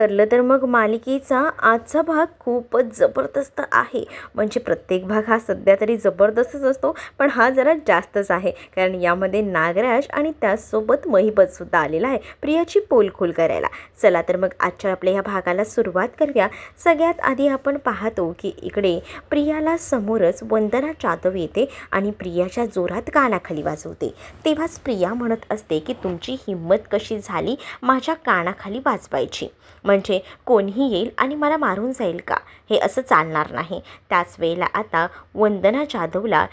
ठरलं तर मग मालिकेचा आजचा भाग खूपच जबरदस्त आहे. म्हणजे प्रत्येक भाग हा सध्या तरी जबरदस्तच असतो, पण हा जरा जास्तच आहे. कारण यामध्ये नागराज आणि त्याचसोबत महिपतसुद्धा आलेला आहे प्रियाची पोलखोल करायला. चला तर मग आजच्या आपल्या ह्या भागाला सुरुवात करूया. सगळ्यात आधी आपण पाहतो की इकडे प्रियाला समोरच वंदना जाधव येते आणि प्रियाच्या जोरात कानाखाली वाजवते. तेव्हाच प्रिया म्हणत असते की तुमची हिंमत कशी झाली माझ्या कानाखाली वाजवायची? म्हणजे कोणीही येईल आणि मला मारून जाईल का? हे असं चालणार नाही. त्याच वेळेला आता वंदना जाधवला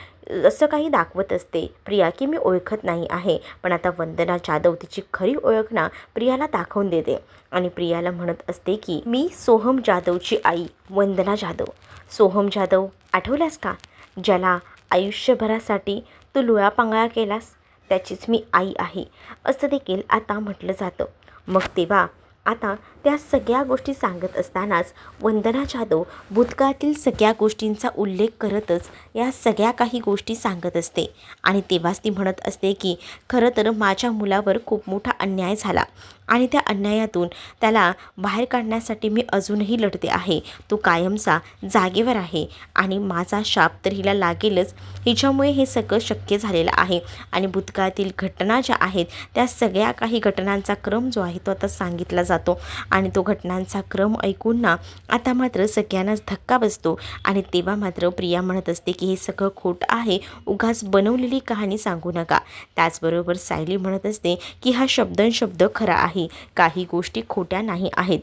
असं काही दाखवत असते प्रिया की मी ओळखत नाही आहे. पण आता वंदना जाधव तिची खरी ओळख ना प्रियाला दाखवून देते आणि प्रियाला म्हणत असते की मी सोहम जाधवची आई वंदना जाधव. सोहम जाधव आठवल्यास का? ज्याला आयुष्यभरासाठी तू लुळापांगळा केलास, त्याचीच मी आई आहे असं देखील आता म्हटलं जातं. मग तेव्हा आता त्या सगळ्या गोष्टी सांगत असतानाच वंदना जाधव भूतकाळातील सगळ्या गोष्टींचा उल्लेख करतच या सगळ्या काही गोष्टी सांगत असते आणि तेव्हाच ती म्हणत असते की खरं तर माझ्या मुलावर खूप मोठा अन्याय झाला आणि त्या अन्यायातून त्याला बाहेर काढण्यासाठी मी अजूनही लढते आहे. तो कायमचा जागेवर आहे आणि माझा शाप तर हिला लागेलच. हिच्यामुळे हे सगळं शक्य झालेलं आहे आणि भूतकाळातील घटना ज्या आहेत त्या सगळ्या काही घटनांचा क्रम जो आहे तो आता सांगितला जातो आणि तो घटनांचा क्रम ऐकून ना आता मात्र सगळ्यांनाच धक्का बसतो आणि तेव्हा मात्र प्रिया म्हणत असते की हे सगळं खोटं आहे, उगाच बनवलेली कहाणी सांगू नका. त्याचबरोबर सायली म्हणत असते की हा शब्दनशब्द खरा आहे, काही गोष्टी खोट्या नाही आहेत.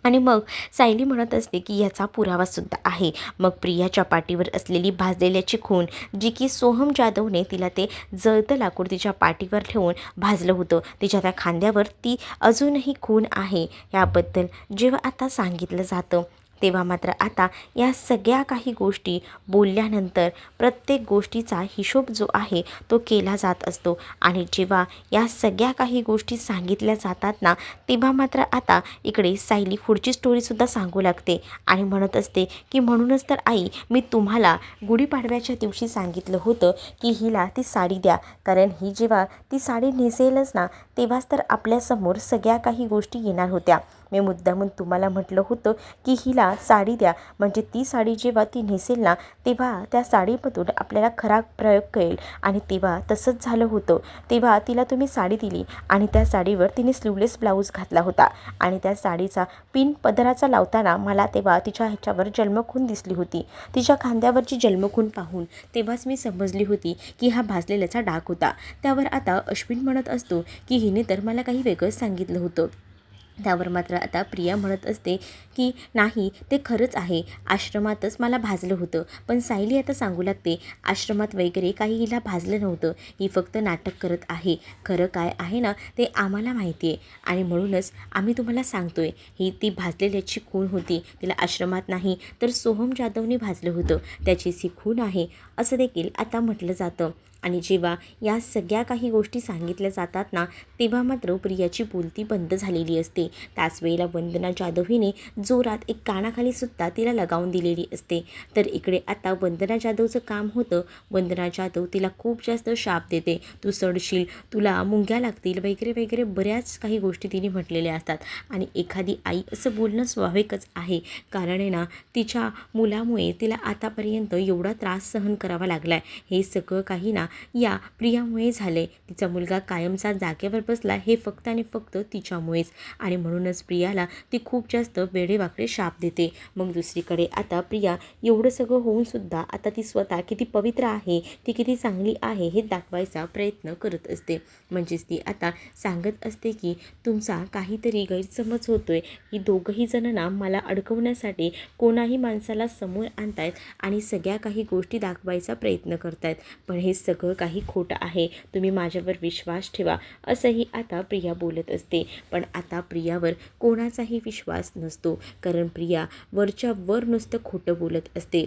आणि मग सायली म्हणत असते की याचा पुरावासुद्धा आहे. मग प्रियाच्या पाठीवर असलेली भाजलेल्याची खून जी की सोहम जाधवने तिला ते जळतं लाकूड तिच्या पाठीवर ठेवून भाजलं होतं, तिच्या त्या खांद्यावर ती अजूनही खून आहे याबद्दल जेव्हा आता सांगितलं जातं तेव्हा मात्र आता या सगळ्या काही गोष्टी बोलल्यानंतर प्रत्येक गोष्टीचा हिशोब जो आहे तो केला जात असतो आणि जेव्हा या सगळ्या काही गोष्टी सांगितल्या जातात ना तेव्हा मात्र आता इकडे सायली पुढची स्टोरीसुद्धा सांगू लागते आणि म्हणत असते की म्हणूनच तर आई मी तुम्हाला गुढीपाडव्याच्या दिवशी सांगितलं होतं की हिला ती साडी द्या, कारण ही जेव्हा ती साडी नेसेलच ना तेव्हाच तर आपल्यासमोर सगळ्या काही गोष्टी येणार होत्या. मी मुद्दामून तुम्हाला म्हटलं होतं की हिला साडी द्या, म्हणजे ती साडी जेव्हा ती नेसेल ना तेव्हा त्या साडीमधून आपल्याला खरा प्रयोग कळेल आणि तेव्हा तसंच झालं होतं. तेव्हा तिला तुम्ही साडी दिली आणि त्या साडीवर तिने स्लीवलेस ब्लाऊज घातला होता आणि त्या साडीचा पिन पदराचा लावताना मला तेव्हा तिच्या ह्याच्यावर जन्मखून दिसली होती. तिच्या खांद्यावरची जन्मखून पाहून तेव्हाच मी समजली होती की हा भाजलेल्याचा डाग होता. त्यावर आता अश्विन म्हणत असतो की हिने तर मला काही वेगळंच सांगितलं होतं. त्यावर मात्र आता प्रिया म्हणत असते की नाही ते खरंच आहे, आश्रमातच मला भाजलं होतं. पण सायली आता सांगू लागते आश्रमात वगैरे काही हिला भाजलं नव्हतं, ही फक्त नाटक करत आहे. खरं काय आहे ना ते आम्हाला माहिती आहे आणि म्हणूनच आम्ही तुम्हाला सांगतोय ही ती भाजलेल्याची खून होती, तिला आश्रमात नाही तर सोहम जाधवने भाजलं होतं, त्याचीच ही खून आहे असं देखील आता म्हटलं जातं. आणि जेव्हा या सगळ्या काही गोष्टी सांगितल्या जातात ना तेव्हा मात्र प्रियाची बोलती बंद झालेली असते. त्याच वेळेला वंदना जाधव हिने जोरात एक कानाखाली सुद्धा तिला लगावून दिलेली असते. तर इकडे आता वंदना जाधवचं काम होतं, वंदना जाधव तिला खूप जास्त शाप देते, तू सडशील, तुला मुंग्या लागतील वगैरे वगैरे बऱ्याच काही गोष्टी तिने म्हटलेल्या असतात. आणि एखादी आई असं बोलणं स्वाभाविकच आहे, कारण आहे ना तिच्या मुलामुळे तिला आतापर्यंत एवढा त्रास सहन करावा लागला आहे. हे सगळं काही ना या प्रियामुळे झाले. तिचा मुलगा कायमचा जागेवर बसला हे फक्त आणि फक्त तिच्यामुळेच आणि म्हणूनच प्रियाला ती खूप जास्त वेडेवाकडे शाप देते. मग दुसरीकडे आता प्रिया एवढं सगळं होऊन सुद्धा आता ती स्वतः किती पवित्र आहे, ती किती चांगली आहे हे दाखवायचा प्रयत्न करत असते. म्हणजेच ती आता सांगत असते की तुमचा काहीतरी गैरसमज होतोय, की दोघंही जण ना मला अडकवण्यासाठी कोणाही माणसाला समोर आणतायत आणि सगळ्या काही गोष्टी दाखवायचा प्रयत्न करतायत, पण हे सगळं काही खोटं आहे, तुम्ही माझ्यावर विश्वास ठेवा असंही आता प्रिया बोलत असते. पण आता प्रियावर कोणाचाही विश्वास नसतो, कारण प्रिया वरच्या वर नुसतं खोटं बोलत असते.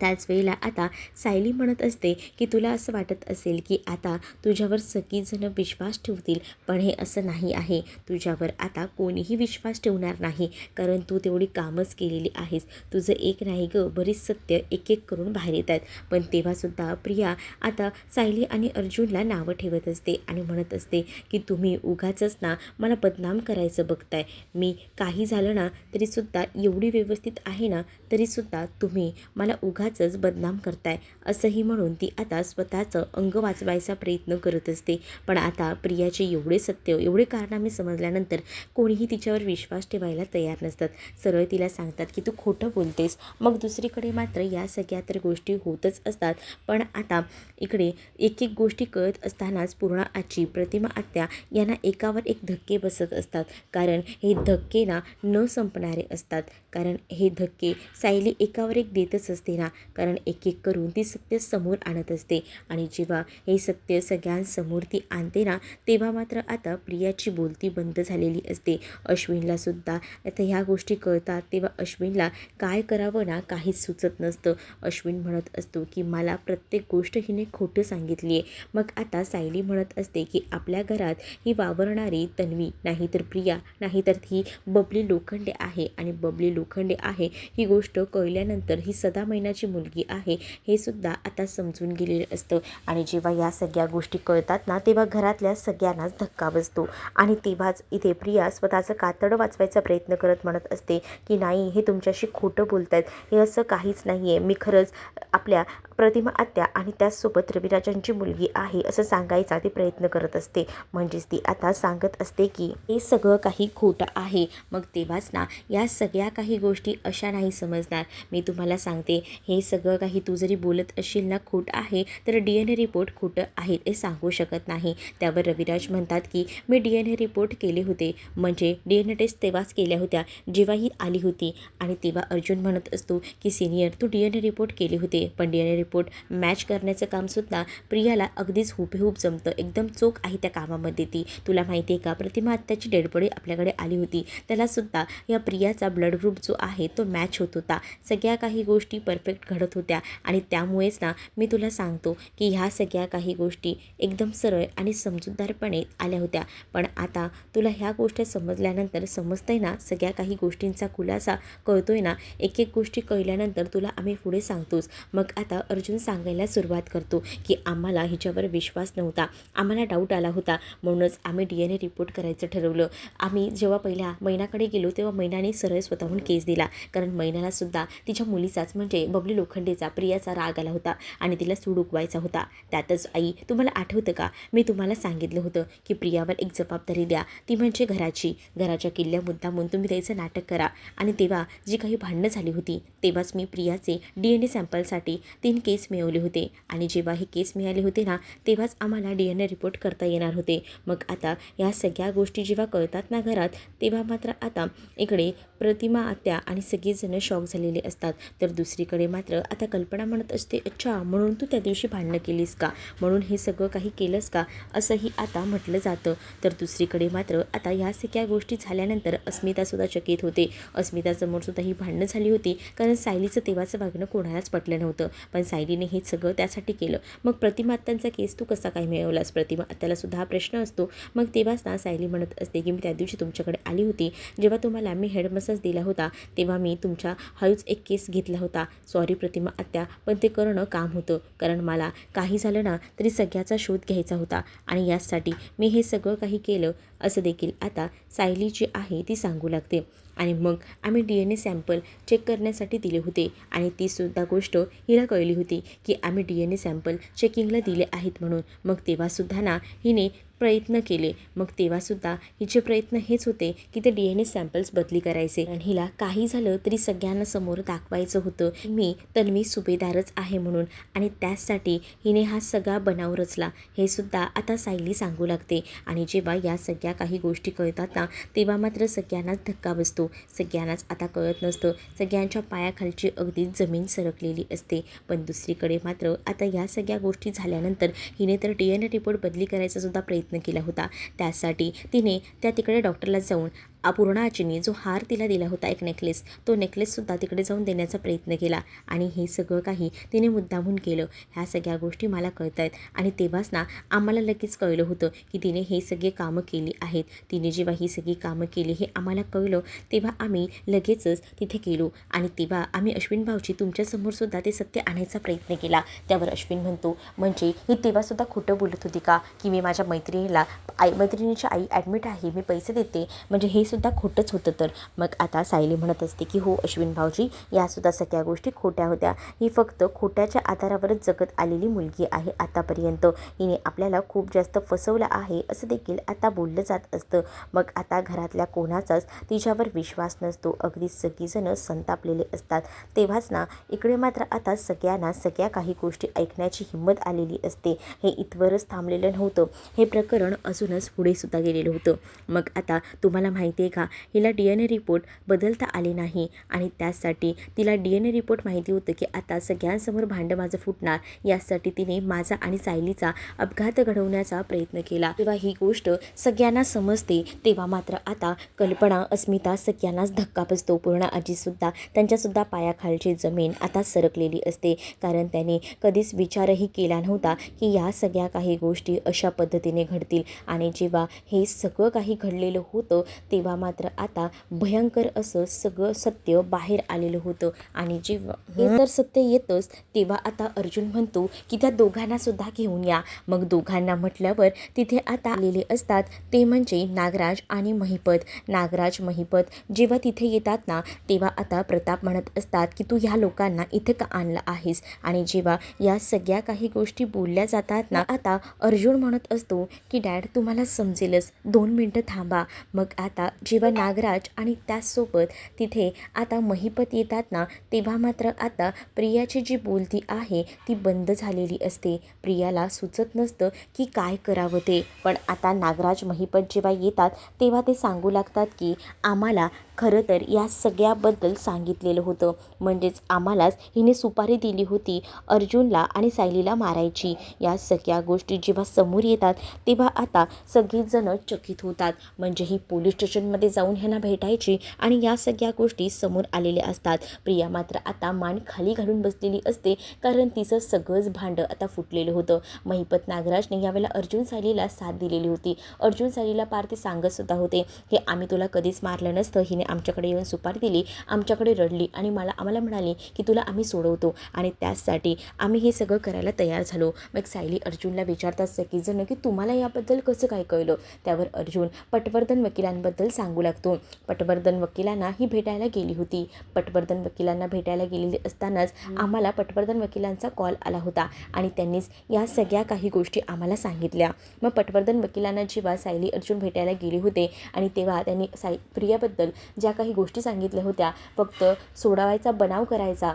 त्याच वेळेला आता सायली म्हणत असते की तुला असं वाटत असेल की आता तुझ्यावर सगळीजणं विश्वास ठेवतील, पण हे असं नाही आहे. तुझ्यावर आता कोणीही विश्वास ठेवणार नाही, कारण तू तेवढी कामच केलेली आहेस. तुझं एक नाही गं, बरीच सत्य एक एक करून बाहेर येत आहेत. पण तेव्हासुद्धा प्रिया आता सायली आणि अर्जुनला नावं ठेवत असते आणि म्हणत असते की तुम्ही उगाचच ना मला बदनाम करायचं बघताय. मी काही झालं ना तरीसुद्धा एवढी व्यवस्थित आहे ना, तरीसुद्धा तुम्ही मला उगाचच बदनाम करताय, असंही म्हणून ती आता स्वतःचं अंग वाचवायचा प्रयत्न करत असते. पण आता प्रियाचे एवढे सत्य, एवढे कारनामे समजल्यानंतर कोणीही तिच्यावर विश्वास ठेवायला तयार नसतात. सरळ तिला सांगतात की तू खोटं बोलतेस. मग दुसरीकडे मात्र या सगळ्या तर गोष्टी होतच असतात. पण आता इकडे एक एक गोष्टी कळत असतानाच पूर्णा आजी, प्रतिमा आत्या यांना एकावर एक धक्के बसत असतात. कारण हे धक्के ना न संपणारे असतात. कारण हे धक्के सायली एकावर एक देतच असते ना, कारण एक एक करून ती सत्य समोर आणत असते. आणि जेव्हा हे सत्य सगळ्यांसमोर ती आणते ना, तेव्हा मात्र आता प्रियाची बोलती बंद झालेली असते. अश्विनला सुद्धा आता ह्या गोष्टी कळतात. तेव्हा अश्विनला काय करावं ना काहीच सुचत नसतं. अश्विन म्हणत असतो की मला प्रत्येक गोष्ट हिने खोटं सांगितली आहे. मग आता सायली म्हणत असते की आपल्या घरात ही वावरणारी तन्वी नाहीतर प्रिया नाहीतर ही बबली लोखंडे आहे, आणि बबली लोखंडे आहे ही गोष्ट कळल्यानंतर ही सदा मैनाची मुलगी आहे हे सुद्धा आता समजून गेलेलं असतं. आणि जेव्हा या सगळ्या गोष्टी कळतात ना, तेव्हा घरातल्या सगळ्यांनाच धक्का बसतो. आणि तेव्हाच इथे प्रिया स्वतःचं कातडं वाचवायचा प्रयत्न करत म्हणत असते की नाही, हे तुमच्याशी खोटं बोलत आहेत, हे असं काहीच नाही आहे. मी खरंच आपल्या प्रतिमा आत्या आणि त्याचसोबत रविराजांची मुलगी आहे असं सांगायचा ती प्रयत्न करत असते. म्हणजेच ती आता सांगत असते की हे सगळं काही खोटं आहे. मग तेव्हाच ना या सगळ्या काही गोष्टी अशा नाही समजणार. मी तुम्हाला सांगते, हे सगळं काही तू जरी बोलत असशील ना खोटं आहे, तर DNA रिपोर्ट खोटं आहे हे सांगू शकत नाही. त्यावर रविराज म्हणतात की मी DNA रिपोर्ट केले होते, म्हणजे DNA टेस्ट तेव्हाच केल्या होत्या जेव्हा ही आली होती. आणि तेव्हा अर्जुन म्हणत असतो की सिनियर, तू DNA रिपोर्ट केले होते, पण DNA रिपोर्ट मॅच करण्याचं कामसुद्धा प्रियाला अगदीच हुबेहूब जमतं. एकदम चोख आहे त्या कामामध्ये ती. तुला माहिती आहे का, प्रतिमा आत्याची डेडबॉडी आपल्याकडे आली होती, त्यालासुद्धा या प्रियाचा ब्लड ग्रुप जो आहे तो मॅच होत होता. सगळ्या काही गोष्टी परफेक्ट घडत होत्या. आणि त्यामुळेच ना मी तुला सांगतो की ह्या सगळ्या काही गोष्टी एकदम सरळ आणि समजूतदारपणे आल्या होत्या. पण आता तुला ह्या गोष्टी समजल्यानंतर समजतंय ना, सगळ्या काही गोष्टींचा खुलासा कळतोय ना, एक एक गोष्टी कळल्यानंतर तुला आम्ही पुढे सांगतोच. मग आता अर्जुन सांगायला सुरुवात करतो की आम्हाला हिच्यावर विश्वास नव्हता, आम्हाला डाऊट आला होता, म्हणूनच आम्ही DNA रिपोर्ट करायचं ठरवलं. आम्ही जेव्हा पहिल्या मैनाकडे गेलो तेव्हा मैनाने सरळ स्वतःहून केस दिला, कारण मैनालासुद्धा तिच्या मुलीचाच म्हणजे बबली लोखंडेचा प्रियाचा राग आला होता आणि तिला सूड उगवायचा होता. त्यातच आई, तुम्हाला आठवतं का, मी तुम्हाला सांगितलं होतं की प्रियावर एक जबाबदारी द्या, ती म्हणजे घराच्या किल्ल्या मुद्दामून तुम्ही द्यायचं नाटक करा. आणि तेव्हा जी काही भांडणं झाली होती तेव्हाच मी प्रियाचे DNA सॅम्पलसाठी 3 केस मिळवले होते. आणि जेव्हा हे केस मिळाले होते ना, तेव्हाच आम्हाला DNA रिपोर्ट करता येणार होते. मग आता या सगळ्या गोष्टी जेव्हा कळतात ना घरात, तेव्हा मात्र आता इकडे प्रतिमा आत्या आणि सगळेजण शॉक झालेले असतात. तर दुसरीकडे मात्र आता कल्पना म्हणत असते, अच्छा म्हणून तू त्या दिवशी भांडणं केलीस का, म्हणून हे सगळं काही केलंस का, असंही आता म्हटलं जातं. तर दुसरीकडे मात्र आता ह्या सगळ्या गोष्टी झाल्यानंतर अस्मितासुद्धा चकित होते. अस्मितासमोरसुद्धा ही भांडणं झाली होती, कारण सायलीचं तेव्हाचं वागणं कोणालाच पटलं नव्हतं. पण सायलीने हे सगळं त्यासाठी केलं. मग प्रतिमा आत्यांचा केस तू कसा काय मिळवलास, प्रतिमा आत्यालासुद्धा हा प्रश्न असतो. मग तेव्हाच ना सायली म्हणत असते की मी त्या दिवशी तुमच्याकडे आली होती, जेव्हा तुम्हाला मी हेड मसाज दिला होता तेव्हा मी तुमच्या हळूच एक केस घेतला होता. सॉरी प्रतिमा आत्या, पण ते करणं काम होतं, कारण मला काही झालं ना तरी सगळ्याचा शोध घ्यायचा होता आणि यासाठी मी हे सगळं काही केलं, असं देखील आता सायली जी आहे ती सांगू लागते. आणि मग आम्ही DNA सॅम्पल चेक करण्यासाठी दिले होते आणि तीसुद्धा गोष्ट हिला कळली होती की आम्ही DNA सॅम्पल चेकिंगला दिले आहेत म्हणून. मग तेव्हासुद्धा ना हिने प्रयत्न केले. मग तेव्हासुद्धा हिचे प्रयत्न हेच होते की ते DNA सॅम्पल्स बदली करायचे, आणि हिला काही झालं तरी सगळ्यांना समोर दाखवायचं होतं मी तन्वी सुभेदारच आहे म्हणून. आणि त्याचसाठी हिने हा सगळा बनाव रचला, हे सुद्धा आता सायली सांगू लागते. आणि जेव्हा या सगळ्या काही गोष्टी कळतात ना, तेव्हा मात्र सगळ्यांनाच धक्का बसतो. सगळ्यांनाच आता कळत नसतं, सगळ्यांच्या पायाखालची अगदी जमीन सरकलेली असते. पण दुसरीकडे मात्र आता या सगळ्या गोष्टी झाल्यानंतर हिने तर DNA रिपोर्ट बदली करायचा सुद्धा प्रयत्न केला होता. त्यासाठी तिने त्या तिकडे डॉक्टरला जाऊन पूर्णाजीने जो हार तिला दिला होता, एक नेकलेस, तो नेकलेससुद्धा तिकडे जाऊन देण्याचा प्रयत्न केला आणि हे सगळं काही तिने मुद्दामून केलं. ह्या सगळ्या गोष्टी मला कळत आहेत आणि तेव्हाच ना आम्हाला लगेच कळलं होतं की तिने हे सगळे कामं केली आहेत. तिने जेव्हा ही सगळी कामं केली हे आम्हाला कळलं तेव्हा आम्ही लगेचच तिथे गेलो आणि तेव्हा आम्ही अश्विन भाऊजी तुमच्यासमोरसुद्धा ते सत्य आणायचा प्रयत्न केला. त्यावर अश्विन म्हणतो, म्हणजे ही तेव्हासुद्धा खोटं बोलत होती का की मी माझ्या मैत्रिणीची आई ॲडमिट आहे, मी पैसे देते, म्हणजे हे सुद्धा खोटंच होतं तर. मग आता सायली म्हणत असते की हो अश्विन भाऊजी, यासुद्धा सगळ्या गोष्टी खोट्या होत्या. ही फक्त खोट्याच्या आधारावरच जगत आलेली मुलगी आहे. आतापर्यंत हिने आपल्याला खूप जास्त फसवलं आहे असं देखील आता बोललं जात असतं. मग आता घरातल्या कोणाचाच तिच्यावर विश्वास नसतो. अगदी सगळीजणं संतापलेले असतात. तेव्हाच ना इकडे मात्र आता सगळ्यांना सगळ्या काही गोष्टी ऐकण्याची हिंमत आलेली असते. हे इथवरच थांबलेलं नव्हतं, हे प्रकरण अजूनच पुढे सुद्धा गेलेलं होतं. मग आता तुम्हाला माहिती आहे का, हिला DNA रिपोर्ट बदलता आले नाही आणि त्यासाठी तिला DNA रिपोर्ट माहिती होतं की आता सगळ्यांसमोर भांडं माझं फुटणार, यासाठी तिने माझा आणि सायलीचा अपघात घडवण्याचा प्रयत्न केला. तेव्हा ही गोष्ट सगळ्यांना समजते तेव्हा मात्र आता कल्पना, अस्मिता सगळ्यांनाच धक्का बसतो. पूर्ण आजीसुद्धा त्यांच्यासुद्धा पायाखालची जमीन आता सरकलेली असते, कारण त्याने कधीच विचारही केला नव्हता की या सगळ्या काही गोष्टी अशा पद्धतीने घडतील. आणि जेव्हा हे सगळं काही घडलेलं होतं तेव्हा मात्र आता भयंकर असं सगळं सत्य बाहेर आलेलं होतं. आणि जेव्हा हे तर सत्य येतंच तेव्हा आता अर्जुन म्हणतो की त्या दोघांना सुद्धा घेऊन या. मग दोघांना म्हटल्यावर तिथे आता आलेले असतात ते म्हणजे नागराज आणि महिपत. नागराज, महिपत जेव्हा तिथे येतात ना तेव्हा आता प्रताप म्हणत असतात की तू ह्या लोकांना इथे का आणलं आहेस. आणि जेव्हा या सगळ्या काही गोष्टी बोलल्या जातात ना आता अर्जुन म्हणत असतो की डॅड तुम्हाला समजेलच, 2 मिनटं थांबा. मग आता जेव्हा नागराज आणि त्याचसोबत तिथे आता महिपत येतात ना तेव्हा मात्र आता प्रियाची जी बोलती आहे ती बंद झालेली असते. प्रियाला सुचत नसतं की काय करावं ते. पण आता नागराज, महिपत जेव्हा येतात तेव्हा ते सांगू लागतात की आम्हाला खरं तर या सगळ्याबद्दल सांगितलेलं होतं, म्हणजेच आम्हालाच हिने सुपारी दिली होती अर्जुनला आणि सायलीला मारायची. या सगळ्या गोष्टी जेव्हा समोर येतात तेव्हा आता सगळीच जणं चकित होतात. म्हणजे ही पोलीस स्टेशनमध्ये जाऊन ह्यांना भेटायची आणि या सगळ्या गोष्टी समोर आलेल्या असतात. प्रिया मात्र आता मान खाली घालून बसलेली असते, कारण तिचं सगळंच भांडं आता फुटलेलं होतं. महिपत, नागराजने यावेळेला अर्जुन सायलीला साथ दिलेली होती. अर्जुन सायलीला पार ते सांगत सुद्धा होते की आम्ही तुला कधीच मारलं नसतं, हिने आमच्याकडे येऊन सुपारी दिली, आमच्याकडे रडली आणि आम्हाला म्हणाली की तुला आम्ही सोडवतो आणि त्याचसाठी आम्ही हे सगळं करायला तयार झालो. मग सायली अर्जुनला विचारतात सगळीजणं की तुम्हाला याबद्दल कसं काय कळलं. त्यावर अर्जुन पटवर्धन वकिलांबद्दल सांगू लागतो. पटवर्धन वकिलांना ही भेटायला गेली होती. पटवर्धन वकिलांना भेटायला गेलेली असतानाच आम्हाला पटवर्धन वकिलांचा कॉल आला होता आणि त्यांनीच या सगळ्या काही गोष्टी आम्हाला सांगितल्या. मग पटवर्धन वकिलांना जेव्हा सायली अर्जुन भेटायला गेले होते आणि तेव्हा त्यांनी प्रियाबद्दल ज्या काही गोष्टी सांगितल्या होत्या, फक्त सोडवायचा बनाव करायचा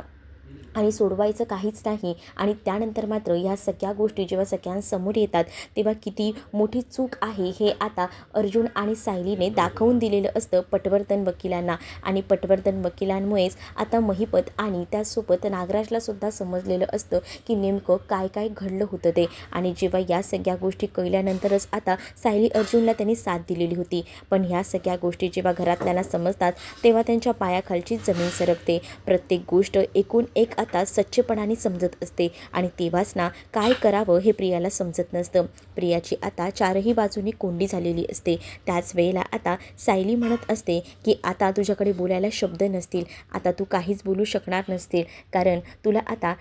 आणि सोडवायचं काहीच नाही. आणि त्यानंतर मात्र या सगळ्या गोष्टी जेव्हा सगळ्यांसमोर येतात तेव्हा किती मोठी चूक आहे हे आता अर्जुन आणि सायलीने दाखवून दिलेलं असतं पटवर्धन वकिलांना. आणि पटवर्धन वकिलांमुळेच आता महिपत आणि त्यासोबत नागराजला सुद्धा समजलेलं असतं की नेमकं काय काय घडलं होतं ते. आणि जेव्हा या सगळ्या गोष्टी कळल्यानंतरच आता सायली अर्जुनला त्यांनी साथ दिलेली होती. पण ह्या सगळ्या गोष्टी जेव्हा घरातल्यांना समजतात तेव्हा त्यांच्या पायाखालची जमीन सरकते. प्रत्येक गोष्ट एकूण एक आता सच्चेपणाने समजत असते आणि तेव्हाच ना काय करावं हे प्रियाला समजत नसतं. प्रियाची आता चारही बाजूनी कोंडी झालेली असते. त्याच वेळेला आता सायली म्हणत असते की आता तुझ्याकडे बोलायला शब्द नसतील, आता तू काहीच बोलू शकणार नसतील, कारण तुला आता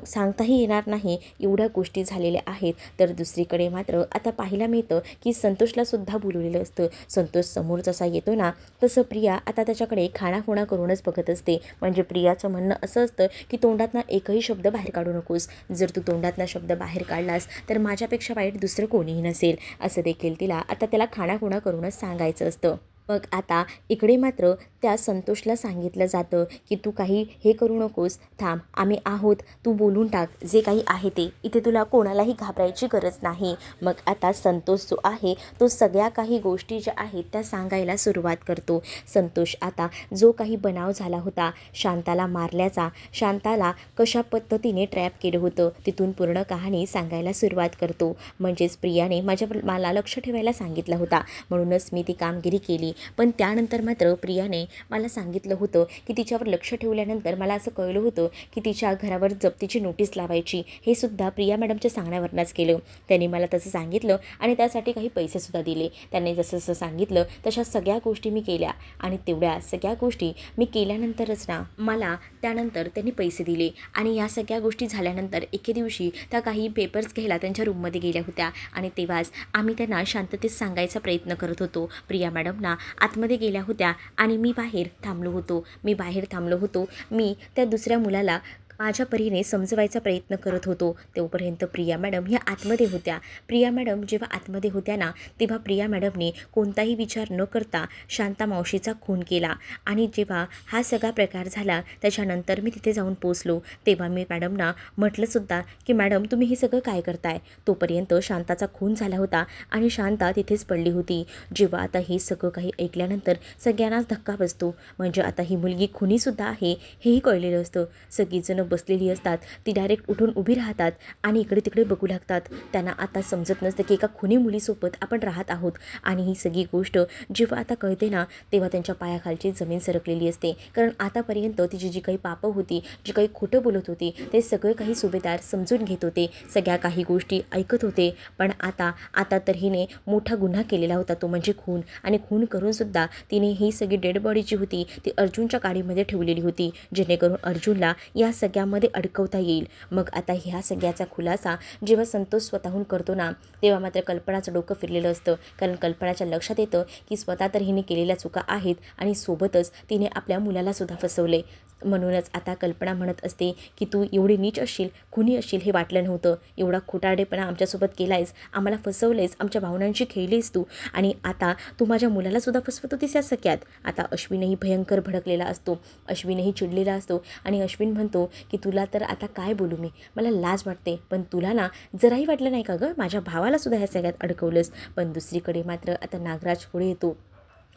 सांगताही येणार नाही, एवढ्या गोष्टी झालेल्या आहेत. तर दुसरीकडे मात्र आता पाहायला मिळतं की संतोषला सुद्धा बोलवलेलं असतं. संतोष समोर जसा येतो ना तसं प्रिया आता त्याच्याकडे खाणाखुणा करूनच बघत असते. म्हणजे प्रियाचं म्हणणं असं असतं की तोंडातनं एकही शब्द बाहेर काढू नकोस, जर तू तोंडातनं शब्द बाहेर काढलास तर माझ्यापेक्षा वाईट दुसरं कोणीही नसेल, असं देखील तिला आता त्याला खाणाखुणा करूनच सांगायचं असतं. मग आता इकडे मात्र त्या संतोषला सांगितलं जातं की तू काही हे करू नकोस, थांब, आम्ही आहोत, तू बोलून टाक जे काही आहे ते, इथे तुला कोणालाही घाबरायची गरज नाही. मग आता संतोष जो आहे तो सगळ्या काही गोष्टी ज्या आहेत त्या सांगायला सुरुवात करतो. संतोष आता जो काही बनाव झाला होता शांताला मारल्याचा, शांताला कशा पद्धतीने ट्रॅप केलं होतं तिथून पूर्ण कहाणी सांगायला सुरुवात करतो. म्हणजेच प्रियाने मला लक्ष ठेवायला सांगितलं होता, म्हणूनच मी ती कामगिरी केली. पण त्यानंतर मात्र प्रियाने मला सांगितलं होतं की तिच्यावर लक्ष ठेवल्यानंतर मला असं कळलं होतं की तिच्या घरावर जप्तीची नोटीस लावायची. हे सुद्धा प्रिया मॅडमच्या सांगण्यावरूनच केलं. त्यांनी मला तसं सांगितलं आणि त्यासाठी काही पैसेसुद्धा दिले. त्यांनी जसं जसं सांगितलं तशा सगळ्या गोष्टी मी केल्या आणि तेवढ्या सगळ्या गोष्टी मी केल्यानंतरच ना मला त्यानंतर त्यांनी पैसे दिले. आणि या सगळ्या गोष्टी झाल्यानंतर एके दिवशी त्या काही पेपर्स घ्यायला त्यांच्या रूममध्ये गेल्या होत्या आणि तेव्हाच आम्ही त्यांना शांततेत सांगायचा प्रयत्न करत होतो. प्रिया मॅडमना आतमध्ये गेल्या होत्या आणि मी बाहेर थांबलो होतो. मी त्या दुसऱ्या मुलाला माझ्या परीने समजवायचा प्रयत्न करत होतो. तोपर्यंत प्रिया मॅडम ह्या आतमध्ये होत्या. प्रिया मॅडम जेव्हा आतमध्ये होत्या ना तेव्हा प्रिया मॅडमने कोणताही विचार न करता शांता मावशीचा खून केला. आणि जेव्हा हा सगळा प्रकार झाला त्याच्यानंतर मी तिथे जाऊन पोचलो तेव्हा मी मॅडमना म्हटलंसुद्धा की मॅडम तुम्ही हे सगळं काय करताय. तोपर्यंत शांताचा खून झाला होता आणि शांता तिथेच पडली होती. जेव्हा आता हे सगळं काही ऐकल्यानंतर सगळ्यांनाच धक्का बसतो. म्हणजे आता ही मुलगी खुनीसुद्धा आहे हेही कळलेलं असतं. सगळीजण बसलेली असतात ती डायरेक्ट उठून उभी राहतात आणि इकडे तिकडे बघू लागतात. त्यांना आता समजत नसतं की एका खुनी मुलीसोबत आपण राहत आहोत. आणि ही सगळी गोष्ट जेव्हा आता कळते ना तेव्हा त्यांच्या पायाखालची जमीन सरकलेली असते. कारण आतापर्यंत तिची जी काही पापं होती, जी काही खोटं बोलत होती ते सगळे काही सुभेदार समजून घेत होते, सगळ्या काही गोष्टी ऐकत होते. पण आता तर हिने मोठा गुन्हा केलेला होता, तो म्हणजे खून. आणि खून करूनसुद्धा तिने ही सगळी डेड बॉडी जी होती ती अर्जुनच्या गाडीमध्ये ठेवलेली होती, जेणेकरून अर्जुनला या सगळ्यामध्ये अडकवता येईल. मग आता ह्या सगळ्याचा खुलासा जेव्हा संतोष स्वतःहून करतो ना तेव्हा मात्र कल्पनाचं डोकं फिरलेलं असतं. कारण कल्पनाच्या लक्षात येतं की स्वतः तर हिने केलेल्या चुका आहेत आणि सोबतच तिने आपल्या मुलालासुद्धा फसवले. म्हणूनच आता कल्पना म्हणत असते की तू एवढी नीच असशील, खुनी असशील हे वाटलं नव्हतं. एवढा खोटारडेपणा आमच्यासोबत केलायस, आम्हाला फसवलेस, आमच्या भावनांशी खेळलीस तू. आणि आता तू माझ्या मुलालासुद्धा फसवत होतीस या सगळ्यात. आता अश्विनही भयंकर भडकलेला असतो, अश्विनही चिडलेला असतो. आणि अश्विन म्हणतो की तुला तर आता काय बोलू मी, मला लाज वाटते. पण तुला ना जराही वाटलं नाही का गं माझ्या भावालासुद्धा ह्या सगळ्यात अडकवलंस. पण दुसरीकडे मात्र आता नागराज पुढे येतो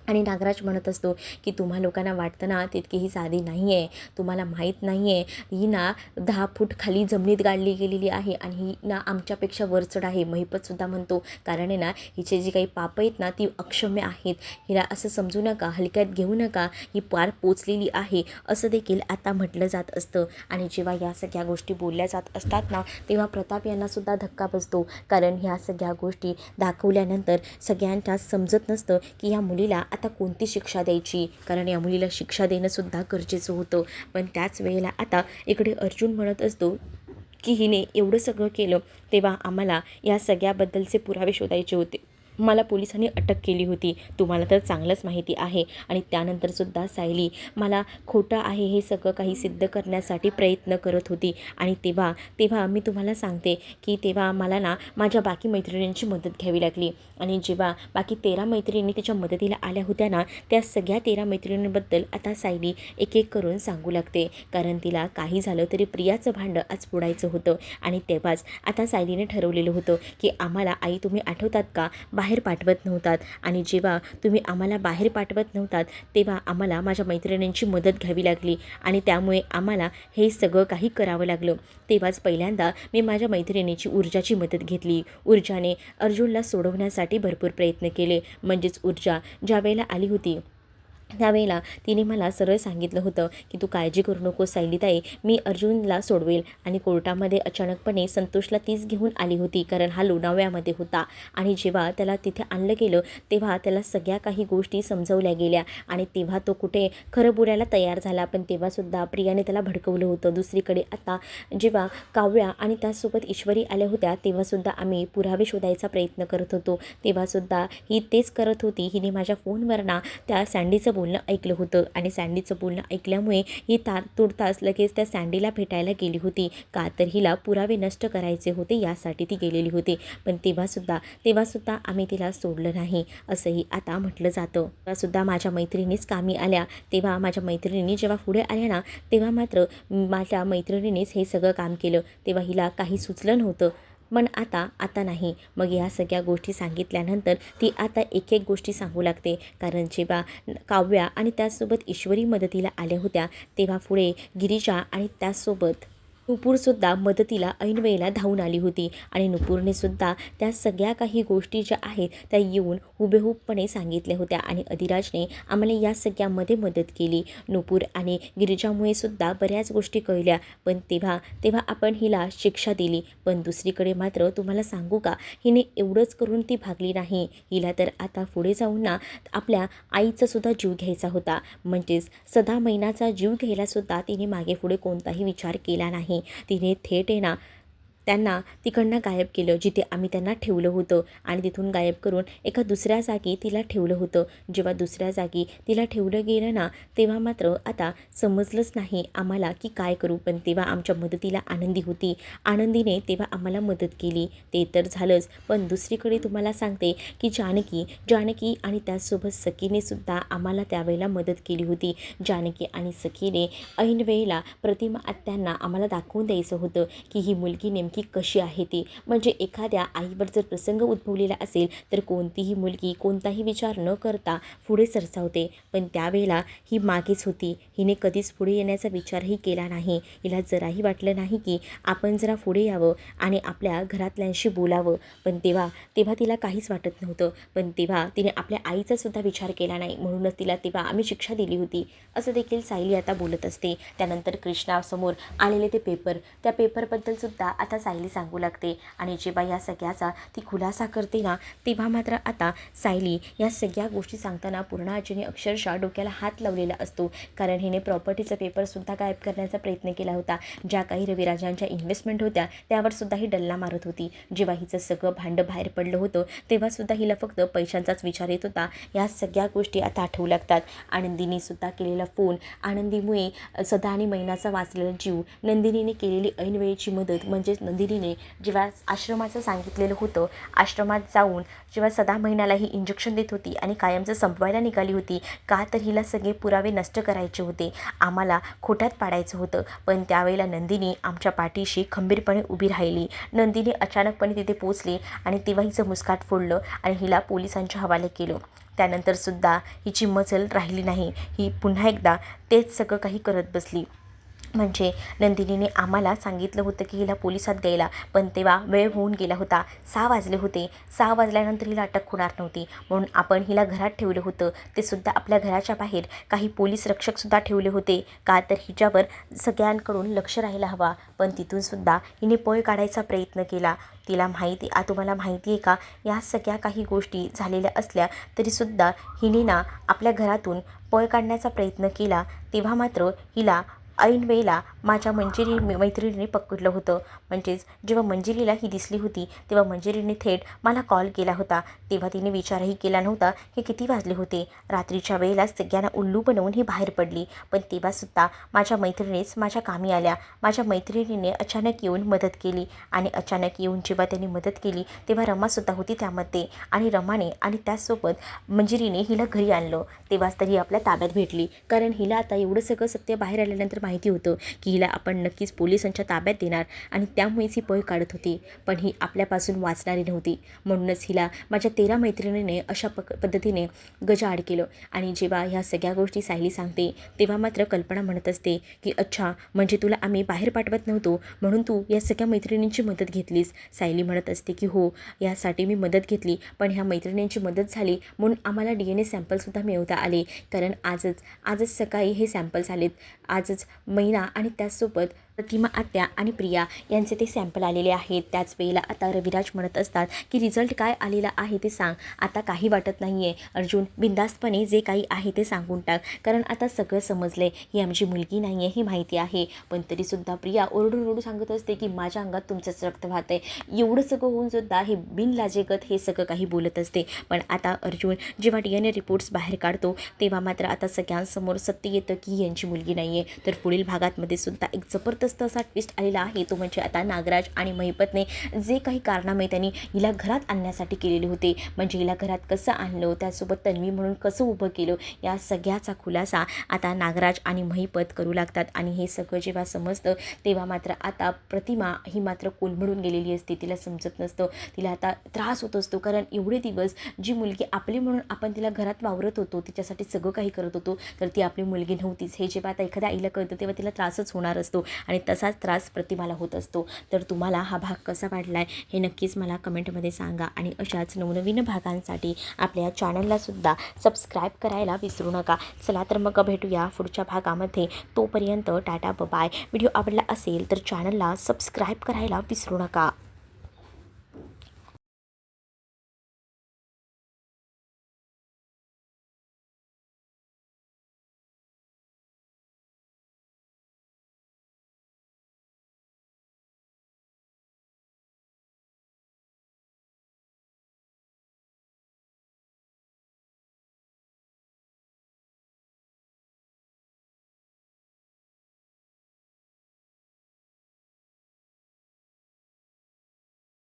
आणि नागराज म्हणत असतो की तुम्हा लोकांना वाटतं ना तितकी ही साधी नाही आहे, तुम्हाला माहीत नाही आहे, ही ना 10 फूट खाली जमिनीत गाडली गेलेली आहे आणि ही ना आमच्यापेक्षा वरचढ आहे. महिपतसुद्धा म्हणतो कारण आहे ना हिचे जी काही पापं आहेत ना ती अक्षम्य आहेत, हिला असं समजू नका, हलक्यात घेऊ नका, ही पार पोचलेली आहे असं देखील आता म्हटलं जात असतं. आणि जेव्हा या सगळ्या गोष्टी बोलल्या जात असतात ना तेव्हा प्रताप यांनासुद्धा धक्का बसतो. कारण ह्या सगळ्या गोष्टी दाखवल्यानंतर सगळ्यांना समजत नसतं की या मुलीला आता कोणती शिक्षा द्यायची. कारण या मुलीला शिक्षा देणंसुद्धा गरजेचं होतं. पण त्याच वेळेला आता इकडे अर्जुन म्हणत असतो की हिने एवढं सगळं केलं तेव्हा आम्हाला या सगळ्याबद्दलचे पुरावे शोधायचे होते. मला पोलिसांनी अटक केली होती, तुम्हाला तर चांगलंच माहिती आहे. आणि त्यानंतरसुद्धा सायली मला खोटं आहे हे सगळं काही सिद्ध करण्यासाठी प्रयत्न करत होती. आणि तेव्हा मी तुम्हाला सांगते की तेव्हा मला ना माझ्या बाकी मैत्रिणींची मदत घ्यावी लागली. आणि जेव्हा बाकी 13 मैत्रिणी तिच्या मदतीला आल्या होत्या ना त्या सगळ्या 13 मैत्रिणींबद्दल आता सायली एक एक करून सांगू लागते. कारण तिला काही झालं तरी प्रियाचं भांडं आज फोडायचं होतं. आणि तेव्हाच आता सायलीने ठरवलेलं होतं की आम्हाला आई तुम्ही आठवतात का बाहेर पाठवत नव्हतात, आणि जेव्हा तुम्ही आम्हाला बाहेर पाठवत नव्हतात तेव्हा आम्हाला माझ्या मैत्रिणींची मदत घ्यावी लागली आणि त्यामुळे आम्हाला हे सगळं काही करावं लागलं. तेव्हाच पहिल्यांदा मी माझ्या मैत्रिणीची ऊर्जाची मदत घेतली. ऊर्जाने अर्जुनला सोडवण्यासाठी भरपूर प्रयत्न केले. म्हणजेच ऊर्जा ज्या वेळेला आली होती त्यावेळेला तिने मला सरळ सांगितलं होतं की तू काळजी करू नको सायलीताई, मी अर्जुनला सोडवेल. आणि कोर्टामध्ये अचानकपणे संतोषला तीच घेऊन आली होती कारण हा लोणावळ्यामध्ये होता. आणि जेव्हा त्याला तिथे आणलं गेलं तेव्हा त्याला सगळ्या काही गोष्टी समजवल्या गेल्या आणि तेव्हा तो कुठे खरं बोलायला तयार झाला. पण तेव्हासुद्धा प्रियाने त्याला भडकवलं होतं. दुसरीकडे आता जेव्हा काव्या आणि त्यासोबत ईश्वरी आल्या होत्या तेव्हासुद्धा आम्ही पुरावे शोधायचा प्रयत्न करत होतो. तेव्हासुद्धा ही तेच करत होती. हिने माझ्या फोनवर ना त्या सँडीचं बोलणं ऐकलं होतं आणि सँडीचं बोलणं ऐकल्यामुळे ही तुर्तास लगेच त्या सँडीला भेटायला गेली होती. का तर हिला पुरावे नष्ट करायचे होते, यासाठी ती गेलेली होती. पण तेव्हासुद्धा आम्ही तिला सोडलं नाही असंही आता म्हटलं जातं. तेव्हासुद्धा माझ्या मैत्रिणीच कामी आल्या. तेव्हा माझ्या मैत्रिणी जेव्हा पुढे आल्या ना, तेव्हा मात्र माझ्या मैत्रिणीनेच हे सगळं काम केलं. तेव्हा हिला काही सुचलं नव्हतं. पण आता नाही. मग ह्या सगळ्या गोष्टी सांगितल्यानंतर ती आता एक एक गोष्टी सांगू लागते. कारण जेव्हा काव्या आणि त्याचसोबत ईश्वरी मदतीला आल्या होत्या, तेव्हा पुढे गिरिजा आणि त्याचसोबत नुपूरसुद्धा मदतीला ऐनवेळेला धावून आली होती. आणि नुपूरने सुद्धा त्या सगळ्या काही गोष्टी ज्या आहेत त्या येऊन हुबेहूबपणे सांगितल्या होत्या. आणि अधिराजने आम्हाला या सगळ्यामध्ये मदत केली. नुपूर आणि गिरिजामुळे सुद्धा बऱ्याच गोष्टी कळल्या. पण तेव्हा आपण हिला शिक्षा दिली. पण दुसरीकडे मात्र तुम्हाला सांगू का, हिने एवढंच करून ती भागली नाही. हिला तर आता पुढे जाऊन ना आपल्या आईचा सुद्धा जीव घ्यायचा होता. म्हणजेच सदा मैनाचा जीव घ्यायलासुद्धा तिने मागे पुढे कोणताही विचार केला नाही. तिने थेट आहे ना त्यांना तिकडनं गायब केलं, जिथे आम्ही त्यांना ठेवलं होतं. आणि तिथून गायब करून एका दुसऱ्या जागी तिला ठेवलं होतं. जेव्हा दुसऱ्या जागी तिला ठेवलं गेलं ना, तेव्हा मात्र आता समजलंच नाही आम्हाला की काय करू. पण तेव्हा आमच्या मदतीला आनंदी होती. आनंदीने तेव्हा आम्हाला मदत केली. ते तर झालंच, पण दुसरीकडे तुम्हाला सांगते की जानकी आणि त्याचसोबत सखीने सुद्धा आम्हाला त्यावेळेला मदत केली होती. जानकी आणि सखीने ऐन वेळेला प्रतिमा आत्यांना आम्हाला दाखवून द्यायचं होतं की ही मुलगी नेमकी की कशी आहे ती. म्हणजे एखाद्या आईवर जर प्रसंग उद्भवलेला असेल तर कोणतीही मुलगी कोणताही विचार न करता पुढे सरसावते. पण त्यावेळेला ही मागेच होती. हिने कधीच पुढे येण्याचा विचारही केला नाही. हिला जराही वाटलं नाही की आपण जरा पुढे यावं आणि आपल्या घरातल्यांशी बोलावं. पण तेव्हा तिला काहीच वाटत नव्हतं. पण तेव्हा तिने आपल्या आईचा सुद्धा विचार केला नाही. म्हणूनच तिला तेव्हा आम्ही शिक्षा दिली होती असं देखील सायली आता बोलत असते. त्यानंतर कृष्णासमोर आलेले ते पेपर, त्या पेपरबद्दल सुद्धा आता सायली सांगू लागते. आणि जेव्हा या सगळ्याचा ती खुलासा करते ना, तेव्हा मात्र आता सायली या सगळ्या गोष्टी सांगताना पूर्ण आजीने अक्षरशः डोक्याला हात लावलेला असतो. कारण हिने प्रॉपर्टीचा पेपरसुद्धा गायब करण्याचा प्रयत्न केला होता. ज्या काही रविराजांच्या इन्व्हेस्टमेंट होत्या त्यावर सुद्धा ही डल्ला मारत होती. जेव्हा हिचं सगळं भांडं बाहेर पडलं होतं तेव्हासुद्धा हिला फक्त पैशांचाच विचार येत होता. या सगळ्या गोष्टी आता आठवू लागतात. आनंदीने सुद्धा केलेला फोन, आनंदीमुळे सदा आणि मैनाचा वाचलेला जीव, नंदिनीने केलेली ऐनवेळेची मदत, म्हणजेच नंदिनीने जेव्हा आश्रमाचं सांगितलेलं होतं, आश्रमात जाऊन जेव्हा सदा महिन्याला ही इंजेक्शन देत होती आणि कायमचं संपवायला निघाली होती. का तर हिला सगळे पुरावे नष्ट करायचे होते, आम्हाला खोट्यात पाडायचं होतं. पण त्यावेळेला नंदिनी आमच्या पाठीशी खंबीरपणे उभी राहिली. नंदिनी अचानकपणे तिथे पोचली आणि तेव्हा हिचं मुस्काट फोडलं आणि हिला पोलिसांच्या हवाले केलं. त्यानंतरसुद्धा हिची मजल राहिली नाही. ही पुन्हा एकदा तेच सगळं काही करत बसली. म्हणजे नंदिनीने आम्हाला सांगितलं होतं की हिला पोलिसात द्यायला, पण तेव्हा वेळ होऊन गेला होता. 6 वाजले होते. 6 वाजल्यानंतर हिला अटक होणार नव्हती. म्हणून आपण हिला घरात ठेवलं होतं. ते सुद्धा आपल्या घराच्या बाहेर काही पोलीस रक्षकसुद्धा ठेवले होते. का तर हिच्यावर सगळ्यांकडून लक्ष राहायला हवा. पण तिथूनसुद्धा हिने पळ काढायचा प्रयत्न केला. तुम्हाला माहिती आहे का, या सगळ्या काही गोष्टी झालेल्या असल्या तरीसुद्धा हिने ना आपल्या घरातून पळ काढण्याचा प्रयत्न केला. तेव्हा मात्र हिला ऐन वेळेला माझ्या मैत्रिणीने पकडलं होतं. म्हणजेच जेव्हा मंजिरीला ही दिसली होती तेव्हा मंजिरीने थेट मला कॉल केला होता. तेव्हा तिने विचारही केला नव्हता की किती वाजले होते. रात्रीच्या वेळेला सगळ्यांना उल्लू बनवून ही बाहेर पडली. पण तेव्हासुद्धा माझ्या मैत्रिणीच माझ्या कामी आल्या. माझ्या मैत्रिणीने अचानक येऊन मदत केली. आणि अचानक येऊन जेव्हा त्यांनी मदत केली तेव्हा रमासुद्धा होती त्यामध्ये. आणि रमाने आणि त्याचसोबत मंजिरीने हिला घरी आणलं. तेव्हाच तरी आपल्या ताब्यात भेटली. कारण हिला आता एवढं सगळं सत्य बाहेर आल्यानंतर माहिती होतं की हिला आपण नक्कीच पोलिसांच्या ताब्यात देणार आणि त्यामुळेच ही पळ काढत होती. पण ही आपल्यापासून वाचणारी नव्हती. म्हणूनच हिला माझ्या 13 मैत्रिणीने अशा पद्धतीने गजाआड केलं. आणि जेव्हा ह्या सगळ्या गोष्टी सायली सांगते तेव्हा मात्र कल्पना म्हणत असते की अच्छा, म्हणजे तुला आम्ही बाहेर पाठवत नव्हतो म्हणून तू या सगळ्या मैत्रिणींची मदत घेतलीस. सायली म्हणत असते की हो, यासाठी मी मदत घेतली. पण ह्या मैत्रिणींची मदत झाली म्हणून आम्हाला DNA सॅम्पलसुद्धा मिळवता आले. कारण आजच सकाळी हे सॅम्पल्स आलेत. आजच मैना आणि त्याचसोबत प्रतिमा आत्या आणि प्रिया यांचे ते सॅम्पल आलेले आहेत. त्याच वेळेला आता रविराज म्हणत असतात की रिझल्ट काय आलेला आहे ते सांग. आता काही वाटत नाही आहे अर्जुन, बिंदास्तपणे जे काही आहे ते सांगून टाक, कारण आता सगळं समजले ही आमची मुलगी नाही आहे हे माहिती आहे. पण तरीसुद्धा प्रिया ओरडून सांगत असते की माझ्या अंगात तुमचंच रक्त वाहत आहे. एवढं सगळं होऊन सुद्धा हे बिनलाजेगत हे सगळं काही बोलत असते. पण आता अर्जुन जेव्हा DNA रिपोर्ट्स बाहेर काढतो तेव्हा मात्र आता सगळ्यांसमोर सत्य येतं की ही यांची मुलगी नाही आहे. तर पुढील भागातमध्ये सुद्धा एक जबरदस्त असा ट्विस्ट आलेला आहे. तो म्हणजे आता नागराज आणि महिपतने जे काही कारनामे त्यांनी हिला घरात आणण्यासाठी केलेले होते, म्हणजे हिला घरात कसं आणलं, त्यासोबत तन्वी म्हणून कसं उभं केलं, या सगळ्याचा खुलासा आता नागराज आणि महिपत करू लागतात. आणि हे सगळं जेव्हा समजतं तेव्हा मात्र आता प्रतिमा ही मात्र कोलमडून गेलेली असते. तिला समजत नसतं, तिला आता त्रास होत असतो, कारण एवढे दिवस जी मुलगी आपली म्हणून आपण तिला घरात वावरत होतो, तिच्यासाठी सगळं काही करत होतो, तर ती आपली मुलगी नव्हतीच. हे जेव्हा आता एखाद्या आईला कळतं तेव्हा तिला त्रासच होणार असतो आणि तसाच त्रास प्रतिमाला होत असतो. तर तुम्हाला हा भाग कसा वाटला आहे हे नक्कीच मला कमेंटमध्ये सांगा. आणि अशाच नवनवीन भागांसाठी आपल्या चॅनललासुद्धा सबस्क्राईब करायला विसरू नका. चला तर मग भेटूया पुढच्या भागामध्ये. तोपर्यंत टाटा बाय. व्हिडिओ आवडला असेल तर चॅनलला सबस्क्राईब करायला विसरू नका.